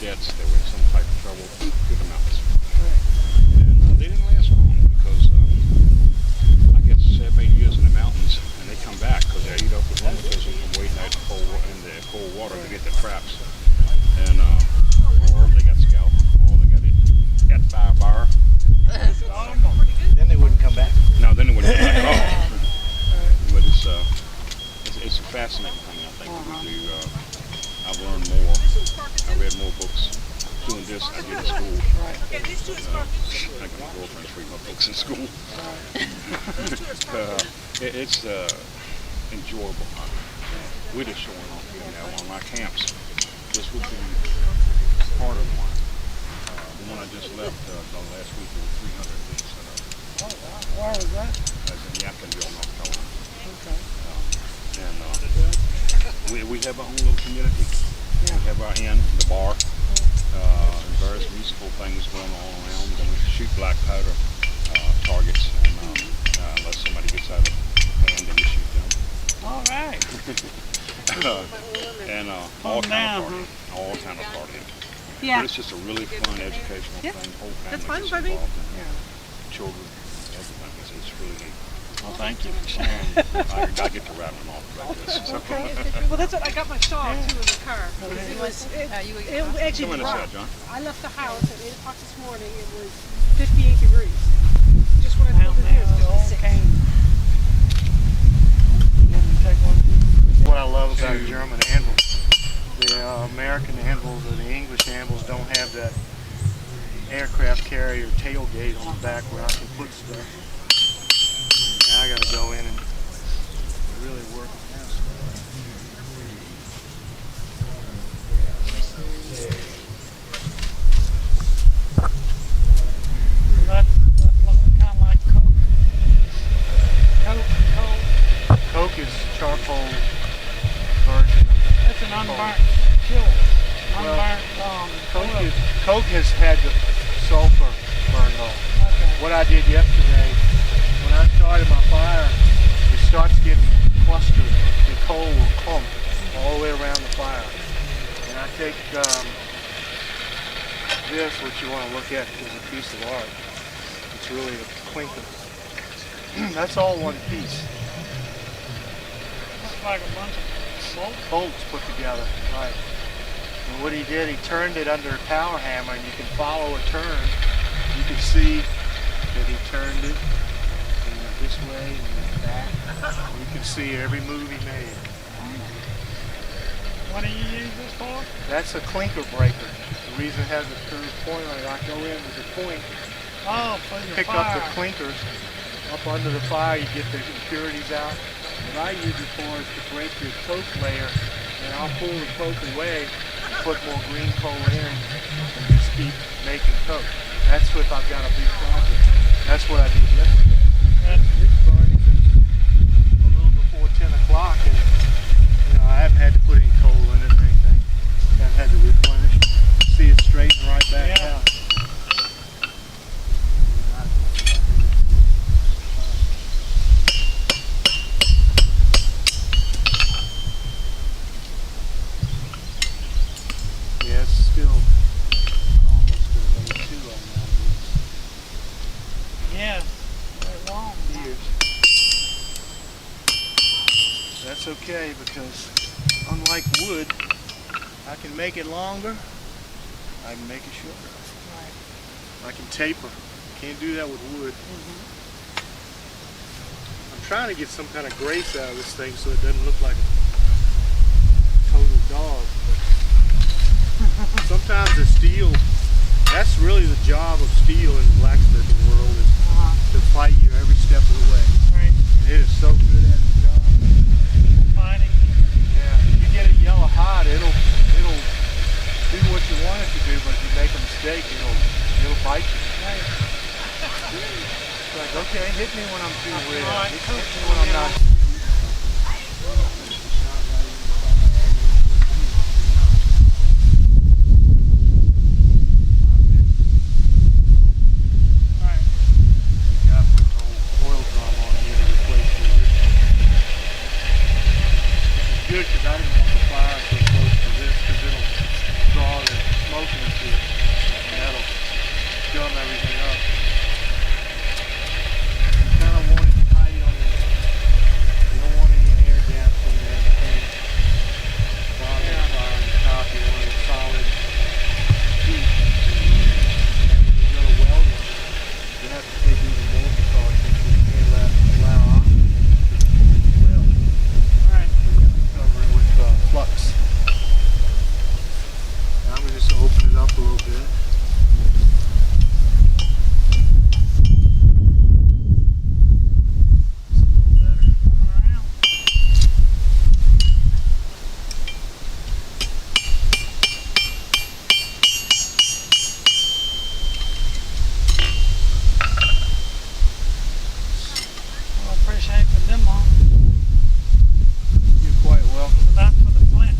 debts. They were in some type of trouble through the mountains. And they didn't last long because I guess 7, 8 years in the mountains, and they come back because they eat up the rheumatism from waiting out in the cold water to get their traps. And or they got scalped, or they got fire bar. Then they wouldn't come back. No, then they wouldn't come back at all. But it's a fascinating thing. I think that we do. I've learned more. I read more books doing this than I did in school. Right. I think my girlfriend's reading my books in school. It's enjoyable. We're just showing off here now on my camps. This would be part of one. The one I just left last week, there were 300 being set up. Oh, wow. Where was that? That's in Yaptonville, North Carolina. Okay. And we have our own little community. We have our inn, the bar, and various musical things going on around. And we shoot black powder targets, and unless somebody gets out of hand, then we shoot them. All right. And all kind of partying. All kind of partying. Yeah. But it's just a really fun educational thing. Whole family That's fine gets by me. involved in it. Yeah. Children, everything. It's really neat. Well, thank you for sharing. I get to rattling off about this. So. Okay. Well, that's what I got my shawl too in the car. It actually Come in dropped. inside, John. I left the house at 8 o'clock this morning. It was 58 degrees. Just when I pulled in here, it was 56. What I love about German anvils, the American anvils or the English anvils don't have that aircraft carrier tailgate on the back where I can put stuff. Now I got to go in and really work on this. That looks kind of like Coke. Coke is charcoal version of That's an unburnt fuel. Unburnt Coke has had the sulfur burned off. Okay. What I did yesterday, when I started my fire, it starts getting clustered. The coal will clump all the way around the fire. And I take this, which you want to look at as a piece of art. It's really a clinker. That's all one piece. Looks like a bunch of Bolts put together, right. And what he did, he turned it under a power hammer, and you can follow a turn. You can see that he turned it this way and then back. You can see every move he made. What do you use this for? That's a clinker breaker. The reason it has a curved point on it, I go in with a point, Oh, for your pick fire. up the clinkers, up under the fire, you get the impurities out. What I use it for is to break your coke layer, and I'll pull the coke away and put more green coal in and just keep making coke. That's if I've got a big project. That's what I did yesterday. It started a little before 10 o'clock, and I haven't had to put any coal in it or anything. I haven't had to replenish. See it straighten right back out. Yeah, it's still almost going to make 2 on that. Yes, they're long. Years. That's okay because unlike wood, I can make it longer, I can make it shorter. Right. I can taper. Can't do that with wood. I'm trying to get some kind of grace out of this thing so it doesn't look like a total dog. But sometimes the steel, that's really the job of steel in the blacksmithing world, is to fight you every step of the way. Right. And it is so good at its job. Fighting. Yeah, if you get it yellow hot, it'll do what you want it to do, but if you make a mistake, it'll bite you. Right. It's like, okay, hit me when I'm too red. Right. Hit me when I'm not. Right. Got an oil drum on here to replace the original. It's good because I didn't want the fire so close to this because it'll draw the smoking into it. And that'll gum everything up. You kind of want it tight on the, you don't want any air gaps in there. Bottom of the fire on the top, you want it solid heat. And when you go to welding, you have to take even more precautions because you can't allow oxygen to weld. Alright. So you have to cover it with flux. Now I'm going to just open it up a little bit. Just a little better. Coming around. Well, I appreciate the demo. You're quite welcome. So that's for the plant.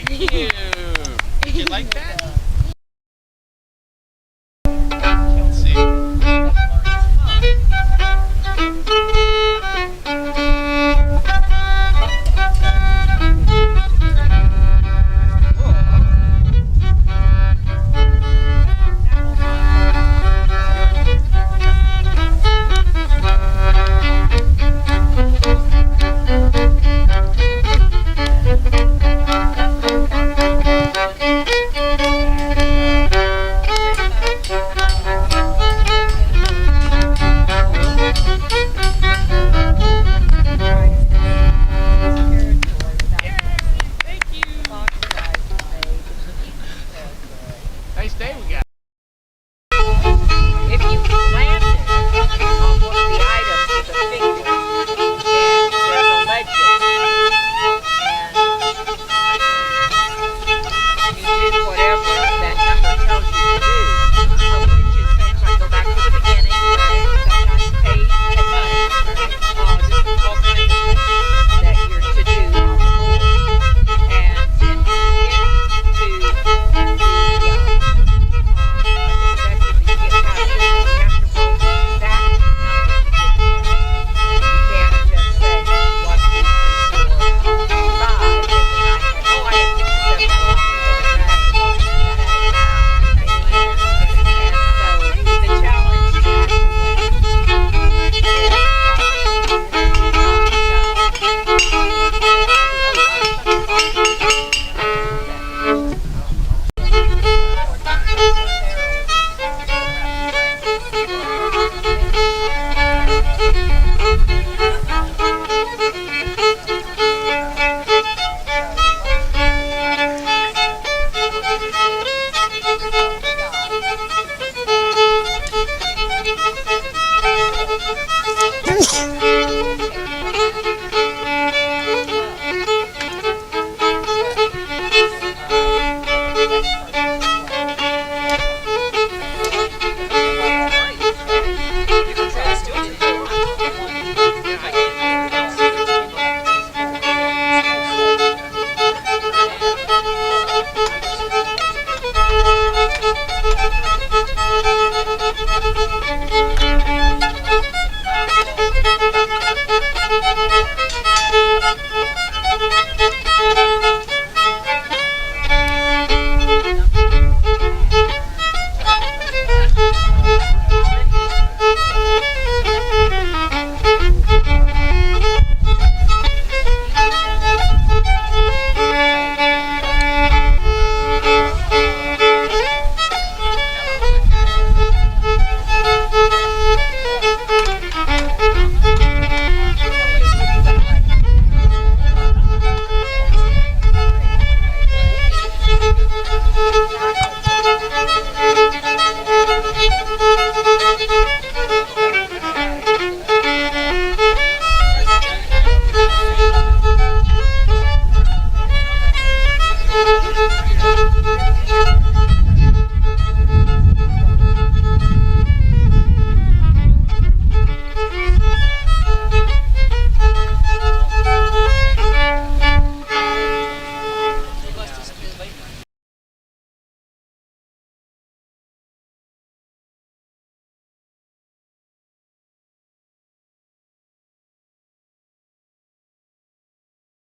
Thank you. Did you like that?